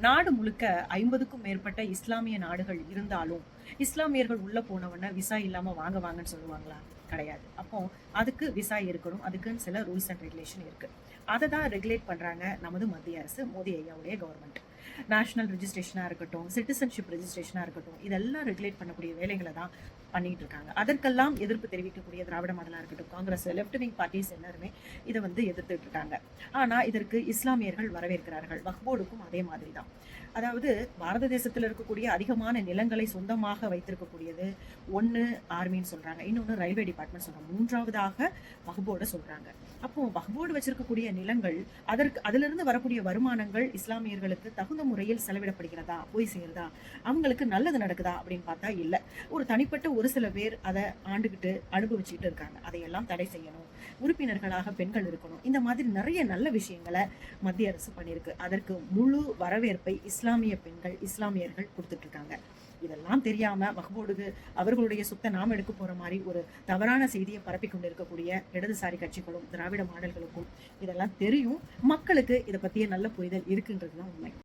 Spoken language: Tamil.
நாடு முழுக்க 50க்கும் மேற்பட்ட இஸ்லாமிய நாடுகள் இருந்தாலும், இஸ்லாமியர்கள் உள்ள போனவுடனே விசா இல்லாம வாங்கன்னு சொல்லுவாங்களா? கிடையாது. அப்போ அதுக்கு விசா இருக்கணும். அதுக்குன்னு சில ரூல்ஸ் அண்ட் ரெகுலேஷன் இருக்கு. அத தான் ரெகுலேட் பண்றாங்க நமது மத்திய அரசு, மோடி ஐயாவுடைய கவர்மெண்ட். நேஷனல் ரெஜிஸ்ட்ரேஷனா இருக்கட்டும், சிட்டிசன்ஷிப் ரெஜிஸ்ட்ரேஷனா இருக்கட்டும், இதெல்லாம் ரெகுலேட் பண்ணக்கூடிய வேலைகள தான் பண்ணிட்டு இருக்காங்க. அதற்கெல்லாம் எதிர்ப்பு தெரிவிக்கக்கூடிய திராவிட மாடலா இருக்கட்டும், காங்கிரஸ், லெஃப்ட் விங் பார்ட்டிஸ் எல்லாருமே இத எதிர்த்துட்டு இருக்காங்க. ஆனா இதற்கு இஸ்லாமியர்கள் வரவேற்கிறார்கள். வக்ஃப் போர்டுக்கும் அதே மாதிரி தான். அதாவது பாரத தேசத்துல இருக்கக்கூடிய அதிகமான நிலங்களை சொந்தமாக வைத்திருக்கக்கூடியது ஒண்ணு ஆர்மின்னு சொல்றாங்க, இன்னொன்னு ரயில்வே டிபார்ட்மெண்ட் சொல்றாங்க, மூன்றாவதாக வக்ஃப் போர்ட சொல்றாங்க. அப்போ வக்ஃப் போர்டு வச்சிருக்கக்கூடிய நிலங்கள், அதிலிருந்து வரக்கூடிய வருமானங்கள் இஸ்லாமியர்களுக்கு தகுந்த முறையில் செலவிடப்படுகிறதா, போய் சேருதா, அவங்களுக்கு நல்லது நடக்குதா அப்படின்னு பார்த்தா இல்ல. ஒரு தனிப்பட்ட ஒரு சில பேர் அதை ஆண்டுகிட்டு அனுபவிச்சுட்டு இருக்காங்க. அதையெல்லாம் தடை செய்யணும், உறுப்பினர்களாக பெண்கள் இருக்கணும், இந்த மாதிரி நிறைய நல்ல விஷயங்களை மத்திய அரசு பண்ணியிருக்கு. அதற்கு முழு வரவேற்பை இஸ்லாமிய பெண்கள், இஸ்லாமியர்கள் கொடுத்துட்டு இருக்காங்க. இதெல்லாம் தெரியாம வக்ஃப் அவர்களுடைய சொத்தை நாம எடுக்க போற மாதிரி ஒரு தவறான செய்தியை பரப்பி கொண்டு இருக்கக்கூடிய இடதுசாரி கட்சிகளும் திராவிட மாடல்களுக்கும் இதெல்லாம் தெரியும். மக்களுக்கு இதை பத்திய நல்ல புரிதல் இருக்குன்றதுதான் உண்மை.